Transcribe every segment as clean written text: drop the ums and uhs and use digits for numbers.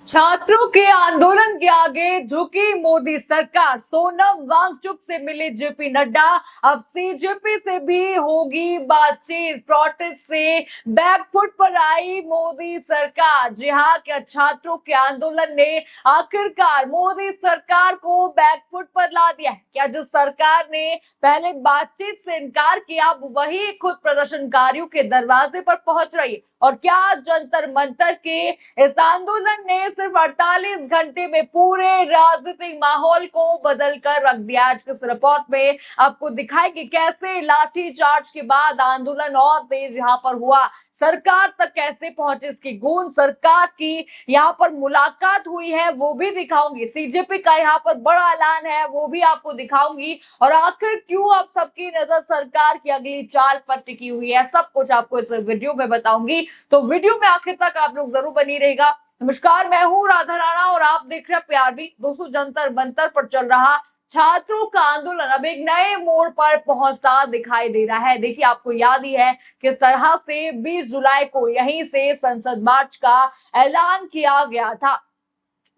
छात्रों के आंदोलन के आगे झुकी मोदी सरकार। सोनम वांगचुक से मिले जेपी नड्डा। अब सीजेपी से भी होगी बातचीत। प्रोटेस्ट से बैकफुट पर आई मोदी सरकार। जी हाँ, क्या छात्रों के आंदोलन ने आखिरकार मोदी सरकार को बैकफुट पर ला दिया है? क्या जो सरकार ने पहले बातचीत से इनकार किया, अब वही खुद प्रदर्शनकारियों के दरवाजे पर पहुंच रही है? और क्या जंतर मंतर के इस आंदोलन ने सिर्फ 48 घंटे में पूरे राजनीतिक माहौल को बदल कर रख दिया? आज के इस रिपोर्ट में आपको दिखाएगी कैसे लाठी चार्ज के बाद आंदोलन और तेज यहाँ पर हुआ, सरकार तक कैसे पहुंचे इसकी गूंज, सरकार की यहाँ पर मुलाकात हुई है वो भी दिखाऊंगी, सीजेपी का यहाँ पर बड़ा ऐलान है वो भी आपको दिखाऊंगी, और आखिर क्यों अब सबकी नजर सरकार की अगली चाल पर टिकी हुई है, सब कुछ आपको इस वीडियो में बताऊंगी। तो वीडियो में आखिर तक आप लोग जरूर बनी रहेगा। नमस्कार, मैं हूं राधा राणा और आप देख रहे हैं प्यार भी। दोस्तों, जंतर मंतर पर चल रहा छात्रों का आंदोलन अब एक नए मोड़ पर पहुंचता दिखाई दे रहा है। देखिए, आपको याद ही है किस तरह से 20 जुलाई को यहीं से संसद मार्च का ऐलान किया गया था।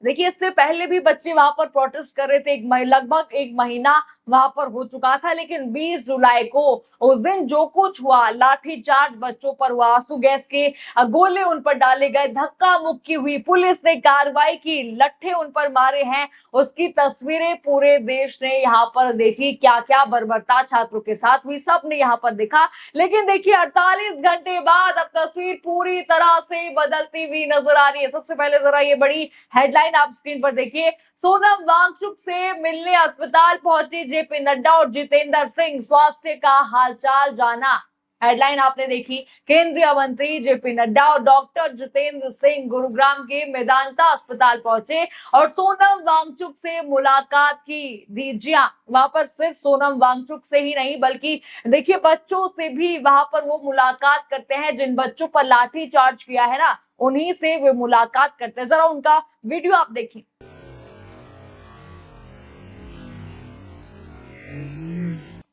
देखिए, इससे पहले भी बच्चे वहां पर प्रोटेस्ट कर रहे थे। लगभग एक महीना वहां पर हो चुका था, लेकिन 20 जुलाई को उस दिन जो कुछ हुआ, लाठीचार्ज बच्चों पर हुआ, आंसू गैस के गोले उन पर डाले गए, धक्का मुक्की हुई, पुलिस ने कार्रवाई की, लट्ठे उन पर मारे हैं, उसकी तस्वीरें पूरे देश ने यहाँ पर देखी। क्या क्या बर्बरता छात्रों के साथ हुई, सब ने यहाँ पर देखा। लेकिन देखिए, 48 घंटे बाद अब तस्वीर पूरी तरह से बदलती हुई नजर आ रही है। सबसे पहले जरा ये बड़ी हेडलाइन आप स्क्रीन पर देखिए। सोनम वांगचुक से मिलने अस्पताल पहुंचे जेपी नड्डा और जितेंद्र सिंह, स्वास्थ्य का हालचाल जाना। हेडलाइन आपने देखी। केंद्रीय मंत्री जेपी नड्डा और डॉक्टर जितेंद्र सिंह गुरुग्राम के मेदांता अस्पताल पहुंचे और सोनम वांगचुक से मुलाकात की। दीजिए, वहां पर सिर्फ सोनम वांगचुक से ही नहीं, बल्कि देखिए बच्चों से भी वहां पर वो मुलाकात करते हैं। जिन बच्चों पर लाठी चार्ज किया है ना, उन्हीं से वे मुलाकात करते हैं। जरा उनका वीडियो आप देखिए।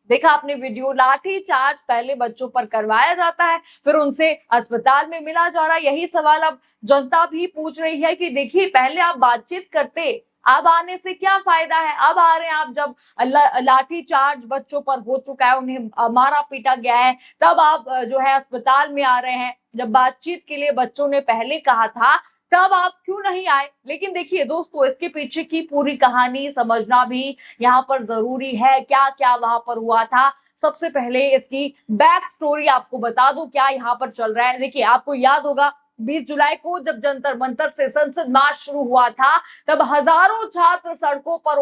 देखा आपने वीडियो, लाठी चार्ज पहले बच्चों पर करवाया जाता है, फिर उनसे अस्पताल में मिला जा रहा है। यही सवाल अब जनता भी पूछ रही है कि देखिए, पहले आप बातचीत करते, अब आने से क्या फायदा है? अब आ रहे हैं आप, जब लाठी चार्ज बच्चों पर हो चुका है, उन्हें मारा पीटा गया है, तब आप जो है अस्पताल में आ रहे हैं। जब बातचीत के लिए बच्चों ने पहले कहा था, तब आप क्यों नहीं आए? लेकिन देखिए दोस्तों, इसके पीछे की पूरी कहानी समझना भी यहाँ पर जरूरी है। क्या क्या वहां पर हुआ था, सबसे पहले इसकी बैक स्टोरी आपको बता दूं क्या यहाँ पर चल रहा है। देखिए, आपको याद होगा 20 जुलाई को जब जंतर मंतर से संसद मार्च शुरू हुआ था, तब हजारों छात्र सड़कों पर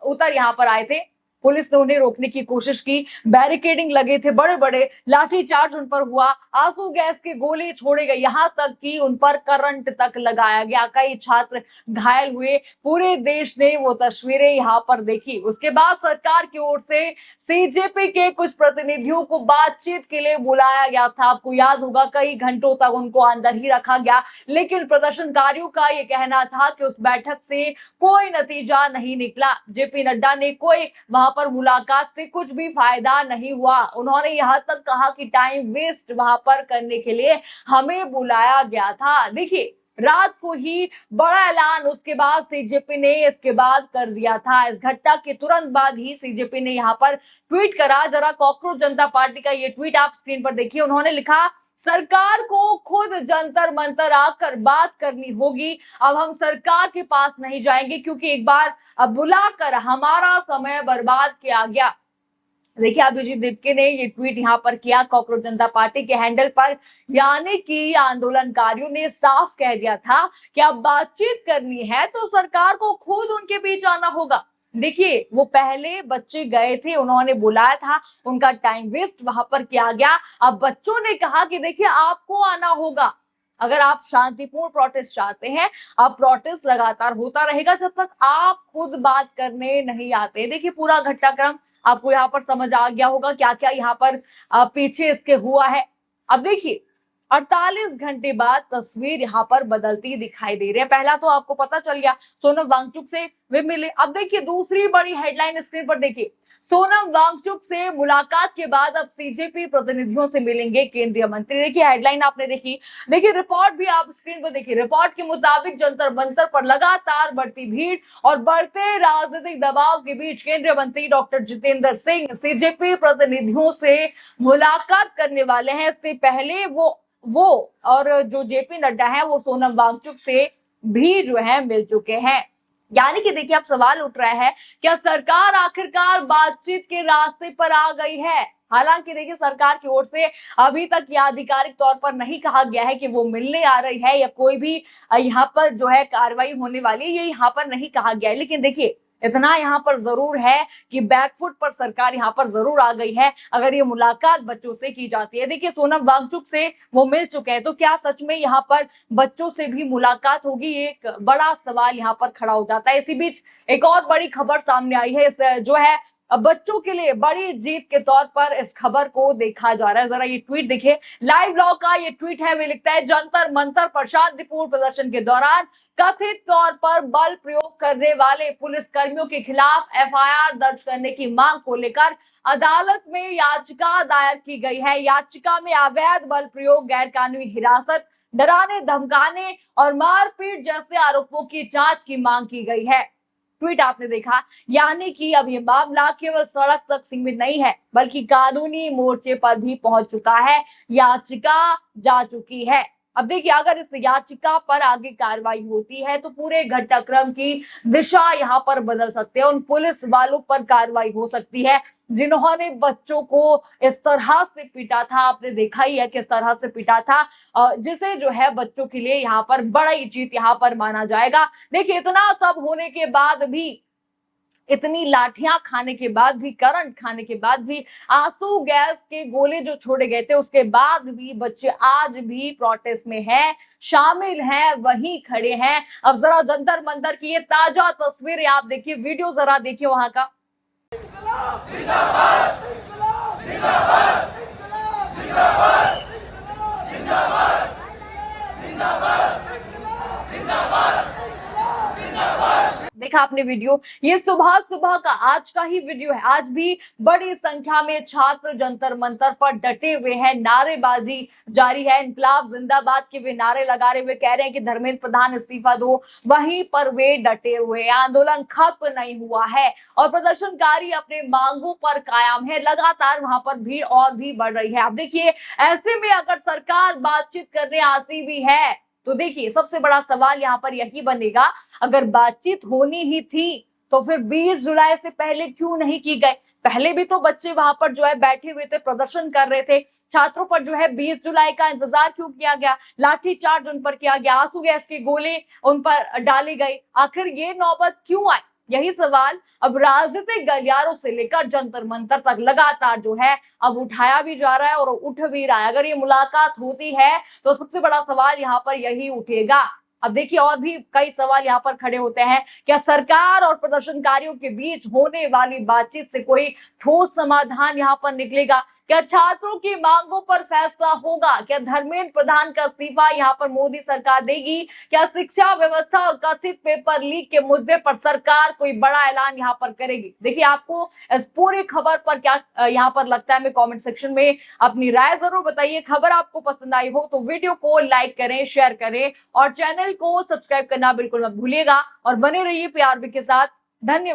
उतर यहाँ पर आए थे। पुलिस ने उन्हें रोकने की कोशिश की, बैरिकेडिंग लगे थे, बड़े बड़े लाठीचार्ज उन पर हुआ, आंसू गैस के गोले छोड़े गए, यहाँ तक कि उन पर करंट तक लगाया गया, कई छात्र घायल हुए। पूरे देश ने वो तस्वीरें यहाँ पर देखी। उसके बाद सरकार की ओर से सीजेपी के कुछ प्रतिनिधियों को बातचीत के लिए बुलाया गया था। आपको याद होगा, कई घंटों तक उनको अंदर ही रखा गया, लेकिन प्रदर्शनकारियों का ये कहना था कि उस बैठक से कोई नतीजा नहीं निकला। जेपी नड्डा ने कोई वहां पर मुलाकात से कुछ भी फायदा नहीं हुआ। उन्होंने यहाँ तक कहा कि टाइम वेस्ट वहां पर करने के लिए हमें बुलाया गया था। देखिए, रात को ही बड़ा ऐलान उसके बाद सीजेपी ने इसके बाद कर दिया था। इस घटना के तुरंत बाद ही सीजेपी ने यहाँ पर ट्वीट करा। जरा कॉकरोच जनता पार्टी का ये ट्वीट आप स्क्रीन पर देखिए। उन्होंने लिखा, सरकार को खुद जंतर मंतर आकर बात करनी होगी। अब हम सरकार के पास नहीं जाएंगे, क्योंकि एक बार अब बुलाकर हमारा समय बर्बाद किया गया। देखिए, अभिजीत दिपके ने ये ट्वीट यहाँ पर किया कॉकरोच जनता पार्टी के हैंडल पर, यानी कि आंदोलनकारियों ने साफ कह दिया था कि अब बातचीत करनी है तो सरकार को खुद उनके बीच आना होगा। देखिए, वो पहले बच्चे गए थे, उन्होंने बुलाया था, उनका टाइम वेस्ट वहां पर किया गया। अब बच्चों ने कहा कि देखिए, आपको आना होगा। अगर आप शांतिपूर्ण प्रोटेस्ट चाहते हैं, अब प्रोटेस्ट लगातार होता रहेगा जब तक आप खुद बात करने नहीं आते। देखिए, पूरा घटनाक्रम आपको यहाँ पर समझ आ गया होगा, क्या क्या यहाँ पर पीछे इसके हुआ है। अब देखिए, 48 घंटे बाद तस्वीर यहाँ पर बदलती दिखाई दे रही है। पहला तो आपको पता चल गया सोनम वांगचुक से वे मिले। अब देखिए दूसरी बड़ी हेडलाइन स्क्रीन पर देखिए, सोनम वांगचुक से मुलाकात के बाद अब सीजेपी प्रतिनिधियों से मिलेंगे केंद्रीय मंत्री। देखिए हेडलाइन आपने देखी, देखिए रिपोर्ट भी आप स्क्रीन पर देखिए। रिपोर्ट के मुताबिक जंतर मंतर पर लगातार बढ़ती भीड़ और बढ़ते राजनीतिक दबाव के बीच केंद्रीय मंत्री डॉक्टर जितेंद्र सिंह सीजेपी प्रतिनिधियों से मुलाकात करने वाले हैं। इससे पहले वो और जो जेपी नड्डा है वो सोनम वांगचुक से भी जो है मिल चुके हैं। यानी कि देखिए अब सवाल उठ रहा है, क्या सरकार आखिरकार बातचीत के रास्ते पर आ गई है? हालांकि देखिए सरकार की ओर से अभी तक यह आधिकारिक तौर पर नहीं कहा गया है कि वो मिलने आ रही है या कोई भी यहाँ पर जो है कार्रवाई होने वाली है, ये यहाँ पर नहीं कहा गया है। लेकिन देखिए इतना यहाँ पर जरूर है कि बैकफुट पर सरकार यहाँ पर जरूर आ गई है अगर ये मुलाकात बच्चों से की जाती है। देखिए सोनम वांगचुक से वो मिल चुके हैं, तो क्या सच में यहाँ पर बच्चों से भी मुलाकात होगी? एक बड़ा सवाल यहाँ पर खड़ा हो जाता है। इसी बीच एक और बड़ी खबर सामने आई है, इस जो है बच्चों के लिए बड़ी जीत के तौर पर इस खबर को देखा जा रहा है। जरा ये ट्वीट देखिए, लाइव लॉ का ये ट्वीट है। वे लिखता है, जंतर मंतर पर शांतिपूर्ण प्रदर्शन के दौरान कथित तौर पर बल प्रयोग करने वाले पुलिस कर्मियों के खिलाफ एफआईआर दर्ज करने की मांग को लेकर अदालत में याचिका दायर की गई है। याचिका में अवैध बल प्रयोग, गैर कानूनी हिरासत, डराने धमकाने और मारपीट जैसे आरोपों की जांच की मांग की गई है। ट्वीट आपने देखा, यानी कि अब ये मामला केवल सड़क तक सीमित नहीं है बल्कि कानूनी मोर्चे पर भी पहुंच चुका है, याचिका जा चुकी है। अब देखिए अगर इस याचिका पर आगे कार्रवाई होती है तो पूरे घटनाक्रम की दिशा यहाँ पर बदल सकते हैं। उन पुलिस वालों पर कार्रवाई हो सकती है जिन्होंने बच्चों को इस तरह से पीटा था। आपने देखा ही है किस तरह से पीटा था, जिसे जो है बच्चों के लिए यहाँ पर बड़ी जीत यहाँ पर माना जाएगा। देखिए इतना सब होने के बाद भी, इतनी लाठियां खाने के बाद भी, करंट खाने के बाद भी, आंसू गैस के गोले जो छोड़े गए थे उसके बाद भी बच्चे आज भी प्रोटेस्ट में हैं, शामिल हैं, वहीं खड़े हैं। अब जरा जंतर मंतर की ये ताजा तस्वीरें आप देखिए, वीडियो जरा देखिए वहां का। जिंदाबाद, जिंदाबाद, जिंदाबाद, जिंदाबाद, जिंदाबाद, देखा आपने वीडियो, ये सुबह सुबह का आज का ही वीडियो है। आज भी बड़ी संख्या में छात्र जंतर मंतर पर डटे हुए हैं, नारेबाजी जारी है, इनकलाब जिंदाबाद के वे नारे लगा रहे हुए कह रहे हैं कि धर्मेंद्र प्रधान इस्तीफा दो। वहीं पर वे डटे हुए, आंदोलन खत्म नहीं हुआ है और प्रदर्शनकारी अपने मांगों पर कायम है। लगातार वहां पर भीड़ और भी बढ़ रही है। अब देखिए ऐसे में अगर सरकार बातचीत करने आती भी है तो देखिए सबसे बड़ा सवाल यहाँ पर यही बनेगा, अगर बातचीत होनी ही थी तो फिर 20 जुलाई से पहले क्यों नहीं की गई? पहले भी तो बच्चे वहां पर जो है बैठे हुए थे, प्रदर्शन कर रहे थे। छात्रों पर जो है 20 जुलाई का इंतजार क्यों किया गया? लाठीचार्ज उन पर किया गया, आंसू गैस के गोले उन पर डाले गए। आखिर ये नौबत क्यों आई? यही सवाल अब राजनीतिक गलियारों से लेकर जंतर मंतर तक लगातार जो है अब उठाया भी जा रहा है और उठ भी रहा है। अगर ये मुलाकात होती है तो सबसे बड़ा सवाल यहाँ पर यही उठेगा। अब देखिए और भी कई सवाल यहाँ पर खड़े होते हैं, क्या सरकार और प्रदर्शनकारियों के बीच होने वाली बातचीत से कोई ठोस समाधान यहाँ पर निकलेगा? क्या छात्रों की मांगों पर फैसला होगा? क्या धर्मेंद्र प्रधान का इस्तीफा यहाँ पर मोदी सरकार देगी? क्या शिक्षा व्यवस्था और कथित पेपर लीक के मुद्दे पर सरकार कोई बड़ा ऐलान यहाँ पर करेगी? देखिए आपको इस पूरी खबर पर क्या यहाँ पर लगता है, हमें कमेंट सेक्शन में अपनी राय जरूर बताइए। खबर आपको पसंद आई हो तो वीडियो को लाइक करें, शेयर करें और चैनल को सब्सक्राइब करना बिल्कुल मत भूलिएगा और बने रहिए पीआरबी के साथ। धन्यवाद।